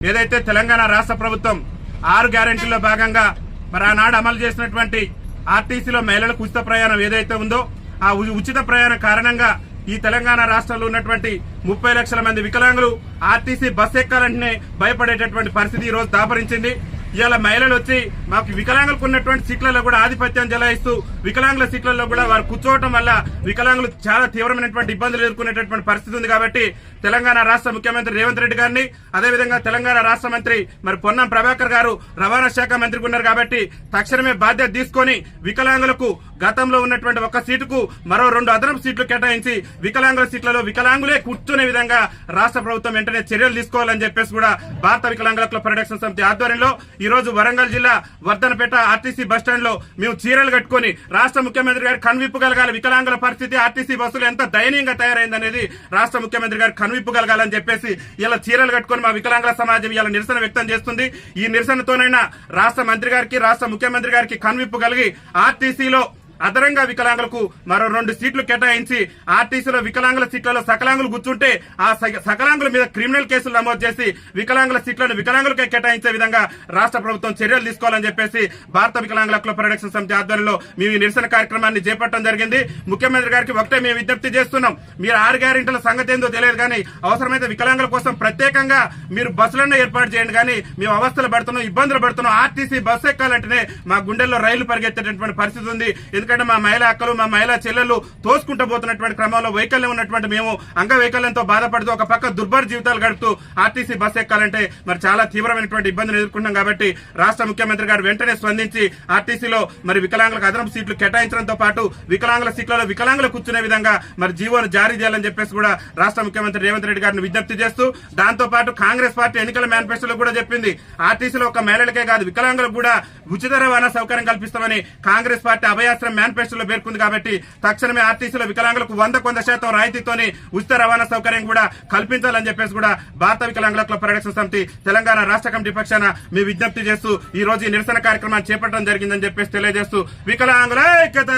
ఏదైతే తెలంగాణ రాష్ట్ర ప్రభుత్వం 6 గ్యారెంటీల్లో భాగంగా మరి ఆనాడు అమలు చేసినటువంటి ఆర్టీసీలో మహిళలకు ఉచిత ప్రయాణం ఏదైతే ఉందో ఆ ఉచిత ప్రయాణం కారణంగా ఈ తెలంగాణ రాష్ట్రంలో ఉన్నటువంటి 30 లక్షల మంది వికలాంగులు ఆర్టీసీ బస్ ఎక్కాలంటేనే భయపడేటటువంటి పరిస్థితి ఈ రోజు దాపరించింది. ఇవాళ మహిళలు వచ్చి మాకు వికలాంగులకు ఉన్నటువంటి సీట్లలో కూడా ఆధిపత్యం చెలాయిస్తూ వికలాంగుల సీట్లలో కూడా వారు కూర్చోవడం వల్ల వికలాంగులు చాలా తీవ్రమైనటువంటి ఇబ్బందులు ఎదుర్కొనేటటువంటి పరిస్థితి ఉంది. కాబట్టి తెలంగాణ రాష్ట్ర ముఖ్యమంత్రి రేవంత్ రెడ్డి గారిని అదేవిధంగా తెలంగాణ రాష్ట్ర మంత్రి మరి పొన్నం ప్రభాకర్ గారు రవాణా శాఖ మంత్రికి ఉన్నారు కాబట్టి తక్షణమే బాధ్యత తీసుకొని వికలాంగులకు గతంలో ఉన్నటువంటి ఒక సీటుకు మరో 2 అదనపు సీట్లు కేటాయించి వికలాంగుల సీట్లలో వికలాంగులే కూర్చునే విధంగా రాష్ట్ర ప్రభుత్వం వెంటనే చర్యలు తీసుకోవాలని చెప్పేసి కూడా భారత వికలాంగుల హక్కుల పరిరక్షణ సమితి ఆధ్వర్యంలో ఈ రోజు వరంగల్ జిల్లా వర్ధనపేట ఆర్టీసీ బస్టాండ్ లో మేము చీరలు కట్టుకుని రాష్ట్ర ముఖ్యమంత్రి గారు కనువిప్పగలగాలి, వికలాంగుల పరిస్థితి ఆర్టీసీ బస్సులు ఎంత దయనీయంగా తయారైందనేది రాష్ట్ర ముఖ్యమంత్రి గారు కనువిప్పగలగాలని చెప్పేసి ఇలా చీరలు కట్టుకుని మా వికలాంగుల సమాజం ఇలా నిరసన వ్యక్తం చేస్తుంది. ఈ నిరసనతోనైనా రాష్ట్ర మంత్రి గారికి రాష్ట్ర ముఖ్యమంత్రి గారికి కనువిప్పగలిగి ఆర్టీసీలో అదనంగా వికలాంగులకు మరో 2 సీట్లు కేటాయించి ఆర్టీసీలో వికలాంగుల సీట్లలో సకలాంగులు కూర్చుంటే ఆ సకలాంగుల మీద క్రిమినల్ కేసులు నమోదు చేసి వికలాంగుల సీట్లను వికలాంగులకే కేటాయించే విధంగా రాష్ట్ర ప్రభుత్వం చర్యలు తీసుకోవాలని చెప్పేసి భారత వికలాంగుల హక్కుల పరిరక్షణ సమితి ఆధ్వర్యంలో మేము ఈ నిరసన కార్యక్రమాన్ని చేపట్టడం జరిగింది. ముఖ్యమంత్రి గారికి ఒకటే మేము విజ్ఞప్తి చేస్తున్నాం, మీరు 6 గ్యారెంటీల సంగతి ఏందో తెలియదు కానీ అవసరమైతే వికలాంగుల కోసం ప్రత్యేకంగా మీరు బస్సులను ఏర్పాటు చేయండి. కానీ మేము అవస్థలు పడుతున్నాం, ఇబ్బందులు పడుతున్నాం. ఆర్టీసీ బస్సు ఎక్కాలంటేనే మా గుండెల్లో రైలు పరిగెత్తేటటువంటి పరిస్థితి ఉంది. ఎందుకంటే మా మహిళా అక్కలు మా మహిళా చెల్లెలు తోసుకుంటూ పోతున్నటువంటి క్రమంలో వైకల్యం ఉన్నటువంటి మేము అంగవైకల్యంతో బాధపడుతూ ఒక పక్క దుర్భర జీవితాలు గడుపుతూ ఆర్టీసీ బస్ ఎక్కాలంటే మరి చాలా తీవ్రమైనటువంటి ఇబ్బందులు ఎదుర్కొంటున్నాం. కాబట్టి రాష్ట్ర ముఖ్యమంత్రి గారు వెంటనే స్పందించి ఆర్టీసీలో మరి వికలాంగులకు అదనపు సీట్లు కేటాయించడంతో పాటు వికలాంగుల సీట్లలో వికలాంగులు కూర్చునే విధంగా మరి జీవోను జారీ చేయాలని చెప్పేసి కూడా రాష్ట్ర ముఖ్యమంత్రి రేవంత్ రెడ్డి గారిని విజ్ఞప్తి చేస్తూ దాంతో పాటు కాంగ్రెస్ పార్టీ ఎన్నికల మేనిఫెస్టోలో కూడా చెప్పింది ఆర్టీసీలో ఒక మహిళలకే కాదు వికలాంగులకు కూడా ఉచిత రవాణా సౌకర్యం కల్పిస్తామని కాంగ్రెస్ పార్టీ అభయాస్త్రం మేనిఫెస్టోలో పేర్కొంది. కాబట్టి తక్షణమే ఆర్టీసీలో వికలాంగులకు 100% రాయితీతోని ఉచిత రవాణా సౌకర్యం కూడా కల్పించాలని చెప్పేసి కూడా భారత వికలాంగుల హక్కుల పరిరక్షణ సమితి తెలంగాణ రాష్ట్ర కమిటీ పక్షాన మీ విజ్ఞప్తి చేస్తూ ఈ రోజు ఈ నిరసన కార్యక్రమాన్ని చేపట్టడం జరిగిందని చెప్పేసి తెలియజేస్తూ వికలాంగుల ఐక్యత.